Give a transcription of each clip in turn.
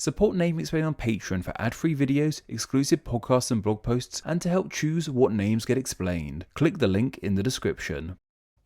Support Name Explain on Patreon for ad-free videos, exclusive podcasts and blog posts, and to help choose what names get explained. Click the link in the description.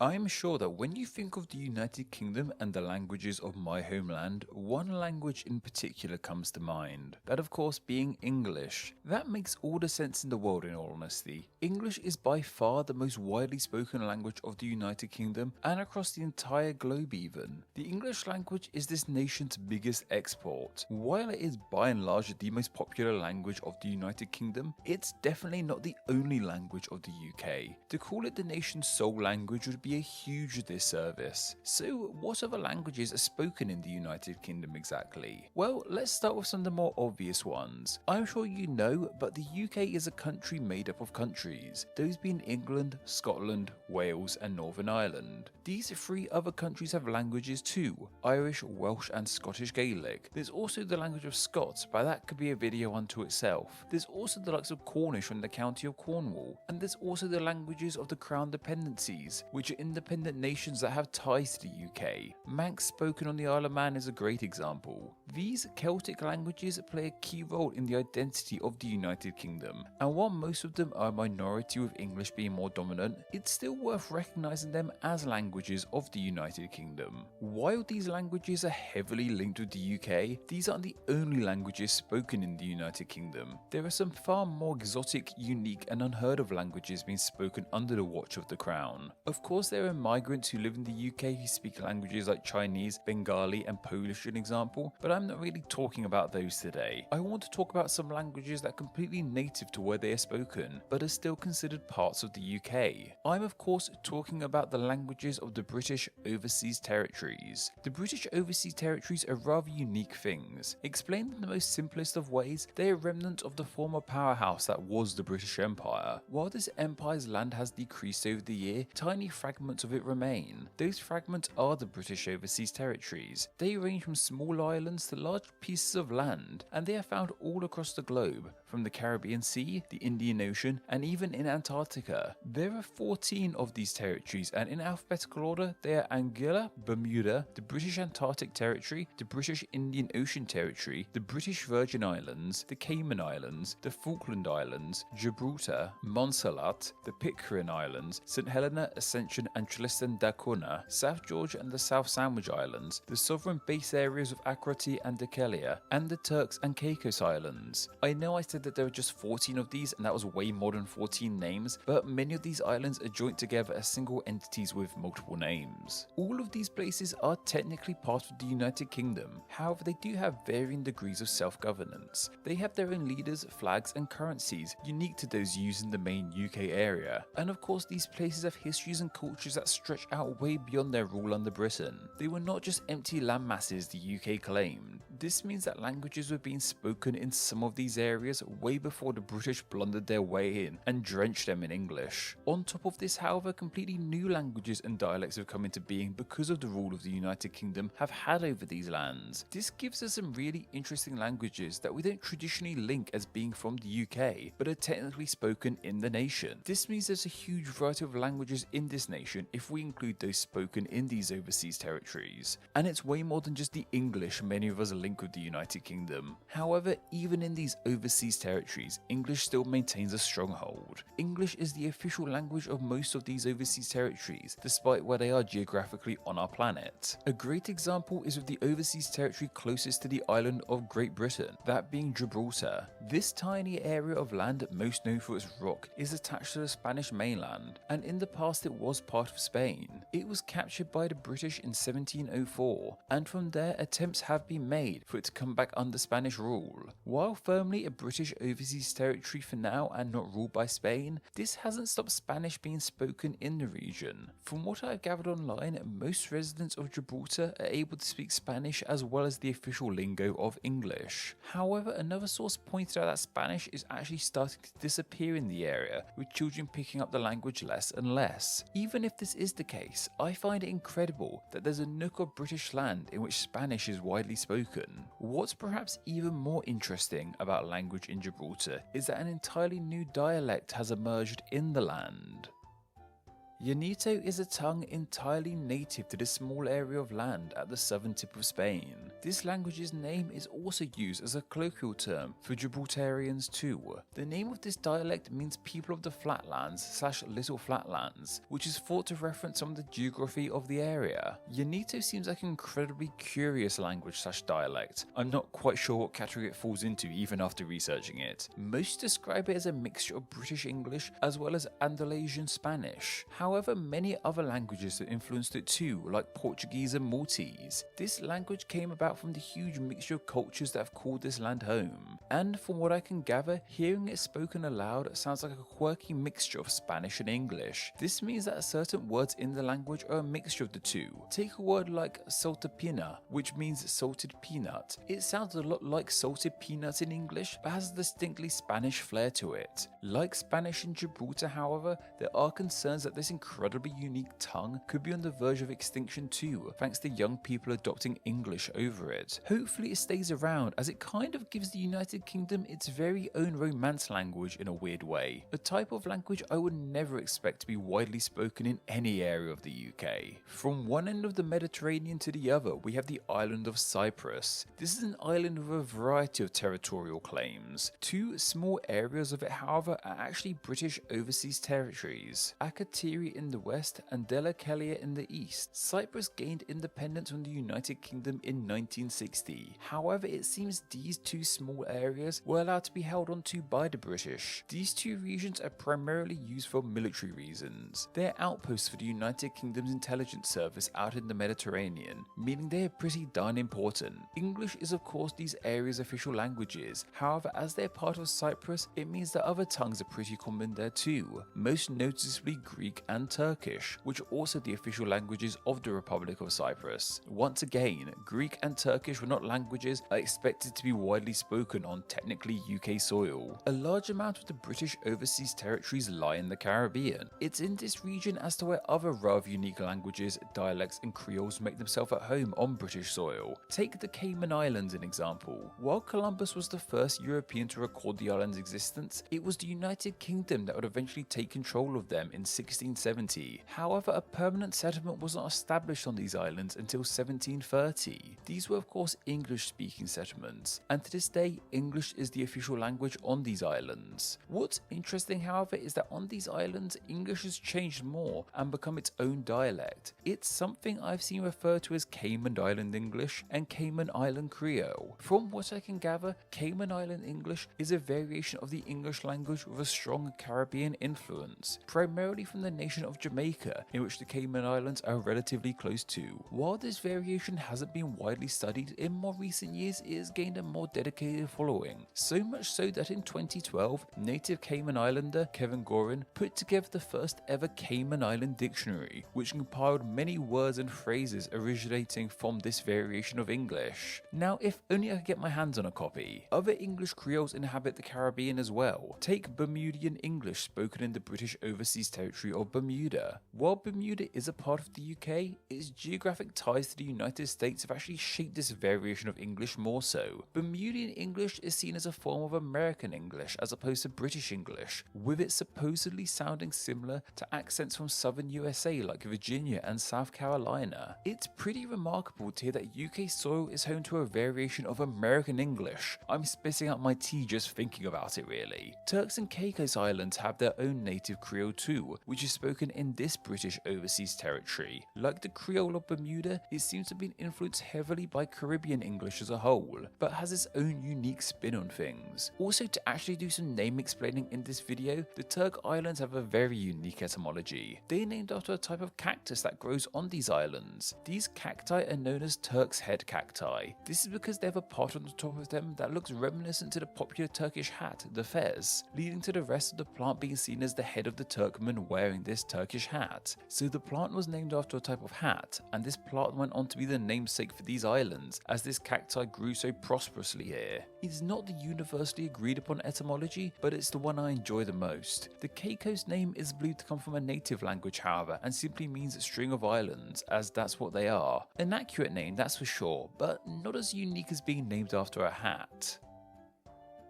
I am sure that when you think of the United Kingdom and the languages of my homeland, one language in particular comes to mind. That of course being English. That makes all the sense in the world in all honesty. English is by far the most widely spoken language of the United Kingdom and across the entire globe even. The English language is this nation's biggest export. While it is by and large the most popular language of the United Kingdom, it's definitely not the only language of the UK. To call it the nation's sole language would be a huge disservice. So what other languages are spoken in the United Kingdom exactly? Well, let's start with some of the more obvious ones. I'm sure you know, but the UK is a country made up of countries, those being England, Scotland, Wales and Northern Ireland. These three other countries have languages too: Irish, Welsh and Scottish Gaelic. There's also the language of Scots, but that could be a video unto itself. There's also the likes of Cornish from the county of Cornwall, and there's also the languages of the Crown dependencies, which are independent nations that have ties to the UK. Manx spoken on the Isle of Man is a great example. These Celtic languages play a key role in the identity of the United Kingdom, and while most of them are a minority with English being more dominant, it's still worth recognising them as languages of the United Kingdom. While these languages are heavily linked with the UK, these aren't the only languages spoken in the United Kingdom. There are some far more exotic, unique and unheard of languages being spoken under the watch of the Crown. Of course, there are migrants who live in the UK who speak languages like Chinese, Bengali and Polish for example, but I'm not really talking about those today. I want to talk about some languages that are completely native to where they are spoken, but are still considered parts of the UK. I'm of course talking about the languages of the British Overseas Territories. The British Overseas Territories are rather unique things. Explained in the most simplest of ways, they are a remnant of the former powerhouse that was the British Empire. While this empire's land has decreased over the year, tiny fragments of it remain. Those fragments are the British Overseas Territories. They range from small islands to large pieces of land, and they are found all across the globe, from the Caribbean Sea, the Indian Ocean, and even in Antarctica. There are 14 of these territories, and in alphabetical order, they are Anguilla, Bermuda, the British Antarctic Territory, the British Indian Ocean Territory, the British Virgin Islands, the Cayman Islands, the Falkland Islands, Gibraltar, Montserrat, the Pitcairn Islands, St Helena, Ascension and Tristan da Cunha, South Georgia and the South Sandwich Islands, the sovereign base areas of Akrati and Dhekelia, and the Turks and Caicos Islands. I know I said that there are just 14 of these and that was way more than 14 names, but many of these islands are joined together as single entities with multiple names. All of these places are technically part of the United Kingdom, however they do have varying degrees of self-governance. They have their own leaders, flags and currencies, unique to those used in the main UK area, and of course these places have histories and cultures that stretch out way beyond their rule under Britain. They were not just empty landmasses the UK claimed. This means that languages were being spoken in some of these areas way before the British blundered their way in and drenched them in English. On top of this, however, completely new languages and dialects have come into being because of the rule of the United Kingdom have had over these lands. This gives us some really interesting languages that we don't traditionally link as being from the UK, but are technically spoken in the nation. This means there's a huge variety of languages in this nation if we include those spoken in these overseas territories. And it's way more than just the English many of us link with the United Kingdom. However, even in these overseas territories, English still maintains a stronghold. English is the official language of most of these overseas territories, despite where they are geographically on our planet. A great example is with the overseas territory closest to the island of Great Britain, that being Gibraltar. This tiny area of land, most known for its rock, is attached to the Spanish mainland, and in the past it was part of Spain. It was captured by the British in 1704, and from there attempts have been made for it to come back under Spanish rule. While firmly a British overseas territory for now and not ruled by Spain, this hasn't stopped Spanish being spoken in the region. From what I've gathered online, most residents of Gibraltar are able to speak Spanish as well as the official lingo of English. However, another source pointed out that Spanish is actually starting to disappear in the area, with children picking up the language less and less. Even if this is the case, I find it incredible that there's a nook of British land in which Spanish is widely spoken. What's perhaps even more interesting about language in Gibraltar is that an entirely new dialect has emerged in the land. Yanito is a tongue entirely native to this small area of land at the southern tip of Spain. This language's name is also used as a colloquial term for Gibraltarians too. The name of this dialect means people of the flatlands / little flatlands, which is thought to reference some of the geography of the area. Yanito seems like an incredibly curious language / dialect. I'm not quite sure what category it falls into even after researching it. Most describe it as a mixture of British English as well as Andalusian Spanish. However, many other languages have influenced it too, like Portuguese and Maltese. This language came about from the huge mixture of cultures that have called this land home. And from what I can gather, hearing it spoken aloud sounds like a quirky mixture of Spanish and English. This means that certain words in the language are a mixture of the two. Take a word like saltapina, which means salted peanut. It sounds a lot like salted peanuts in English, but has a distinctly Spanish flair to it. Like Spanish in Gibraltar, however, there are concerns that this incredibly unique tongue could be on the verge of extinction too, thanks to young people adopting English over it. Hopefully it stays around, as it kind of gives the United Kingdom its very own romance language in a weird way. A type of language I would never expect to be widely spoken in any area of the UK. From one end of the Mediterranean to the other, we have the island of Cyprus. This is an island with a variety of territorial claims. Two small areas of it, however, are actually British overseas territories: Akrotiri in the west and Delakelia in the east. Cyprus gained independence from the United Kingdom in 1960. However, it seems these two small areas were allowed to be held onto by the British. These two regions are primarily used for military reasons. They are outposts for the United Kingdom's intelligence service out in the Mediterranean, meaning they are pretty darn important. English is of course these areas' official languages. However, as they're part of Cyprus, it means that other tongues are pretty common there too, most noticeably Greek and Turkish, which are also the official languages of the Republic of Cyprus. Once again, Greek and Turkish were not languages expected to be widely spoken on technically UK soil. A large amount of the British overseas territories lie in the Caribbean. It's in this region as to where other rather unique languages, dialects and creoles make themselves at home on British soil. Take the Cayman Islands an example. While Columbus was the first European to record the island's existence, it was the United Kingdom that would eventually take control of them in 1670. However, a permanent settlement was not established on these islands until 1730. These were of course English-speaking settlements, and to this day, English is the official language on these islands. What's interesting, however, is that on these islands, English has changed more and become its own dialect. It's something I've seen referred to as Cayman Island English and Cayman Island Creole. From what I can gather, Cayman Island English is a variation of the English language with a strong Caribbean influence, primarily from the nation of Jamaica, in which the Cayman Islands are relatively close to. While this variation hasn't been widely studied, in more recent years it has gained a more dedicated following, so much so that in 2012, native Cayman Islander Kevin Gorin put together the first ever Cayman Island dictionary, which compiled many words and phrases originating from this variation of English. Now, if only I could get my hands on a copy. Other English creoles inhabit the Caribbean as well. Take Bermudian English spoken in the British overseas territory of Bermuda. While Bermuda is a part of the UK, its geographic ties to the United States have actually shaped this variation of English more so. Bermudian English is seen as a form of American English as opposed to British English, with it supposedly sounding similar to accents from southern USA like Virginia and South Carolina. It's pretty remarkable to hear that UK soil is home to a variation of American English. I'm spitting out my tea just thinking about it really. Turks and Caicos Islands have their own native Creole too, which is spoken in this British overseas territory. Like the Creole of Bermuda, it seems to have been influenced heavily by Caribbean English as a whole, but has its own unique spin on things. Also, to actually do some name explaining in this video, the Turk Islands have a very unique etymology. They're named after a type of cactus that grows on these islands. These cacti are known as Turk's head cacti. This is because they have a part on the top of them that looks reminiscent to the popular Turkish hat, the fez, leading to the rest of the plant being seen as the head of the Turkmen wearing this Turkish hat. So the plant was named after a type of hat, and this plant went on to be the namesake for these islands, as this cacti grew so prosperously here. It's not the universally agreed upon etymology, but it's the one I enjoy the most. The Caicos name is believed to come from a native language, however, and simply means string of islands, as that's what they are. An accurate name, that's for sure, but not as unique as being named after a hat.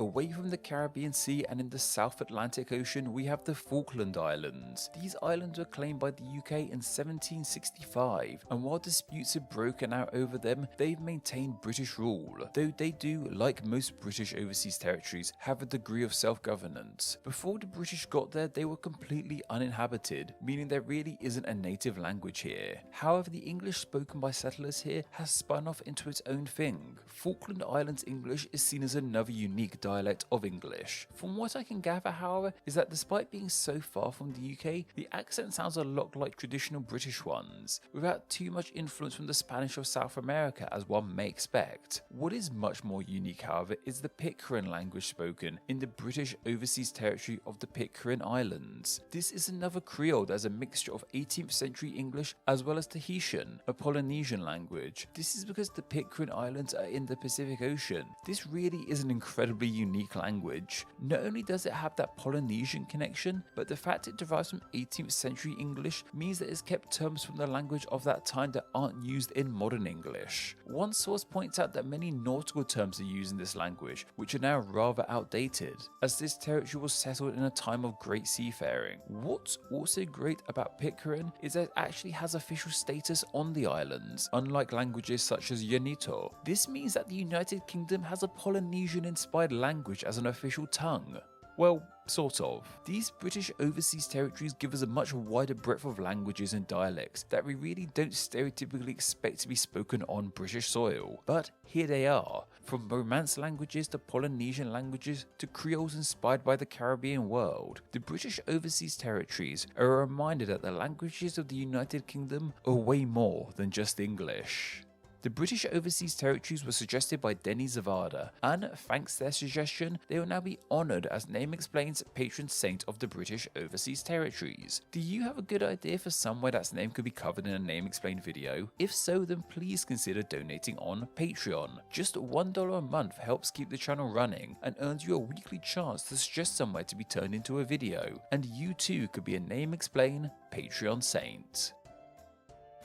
Away from the Caribbean Sea and in the South Atlantic Ocean, we have the Falkland Islands. These islands were claimed by the UK in 1765, and while disputes have broken out over them, they've maintained British rule, though they do, like most British overseas territories, have a degree of self-governance. Before the British got there, they were completely uninhabited, meaning there really isn't a native language here. However, the English spoken by settlers here has spun off into its own thing. Falkland Islands English is seen as another unique dialect of English. From what I can gather, however, is that despite being so far from the UK, the accent sounds a lot like traditional British ones, without too much influence from the Spanish of South America as one may expect. What is much more unique, however, is the Pitcairn language spoken in the British overseas territory of the Pitcairn Islands. This is another creole that is a mixture of 18th century English as well as Tahitian, a Polynesian language. This is because the Pitcairn Islands are in the Pacific Ocean. This really is an incredibly unique language. Not only does it have that Polynesian connection, but the fact it derives from 18th century English means that it's kept terms from the language of that time that aren't used in modern English. One source points out that many nautical terms are used in this language, which are now rather outdated, as this territory was settled in a time of great seafaring. What's also great about Pitcairn is that it actually has official status on the islands, unlike languages such as Yanito. This means that the United Kingdom has a Polynesian-inspired language as an official tongue. Well, sort of. These British overseas territories give us a much wider breadth of languages and dialects that we really don't stereotypically expect to be spoken on British soil. But here they are, from Romance languages to Polynesian languages to creoles inspired by the Caribbean world. The British overseas territories are a reminder that the languages of the United Kingdom are way more than just English. The British overseas territories were suggested by Denny Zavada, and thanks to their suggestion, they will now be honoured as Name Explain's patron saint of the British overseas territories. Do you have a good idea for somewhere that's name could be covered in a Name Explain video? If so, then please consider donating on Patreon. Just $1 a month helps keep the channel running and earns you a weekly chance to suggest somewhere to be turned into a video, and you too could be a Name Explain Patreon saint.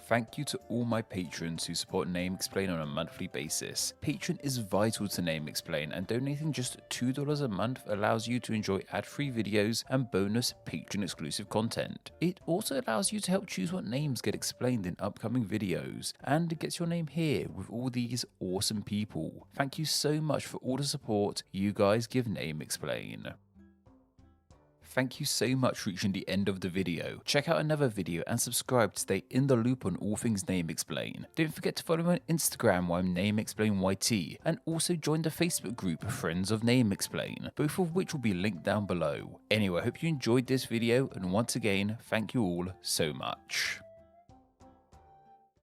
Thank you to all my patrons who support Name Explain on a monthly basis. Patreon is vital to Name Explain, and donating just $2 a month allows you to enjoy ad-free videos and bonus Patreon exclusive content. It also allows you to help choose what names get explained in upcoming videos, and it gets your name here with all these awesome people. Thank you so much for all the support you guys give Name Explain. Thank you so much for reaching the end of the video. Check out another video and subscribe to stay in the loop on all things Name Explain. Don't forget to follow me on Instagram where I'm Name Explain YT, and also join the Facebook group Friends of Name Explain, both of which will be linked down below. Anyway, I hope you enjoyed this video, and once again, thank you all so much.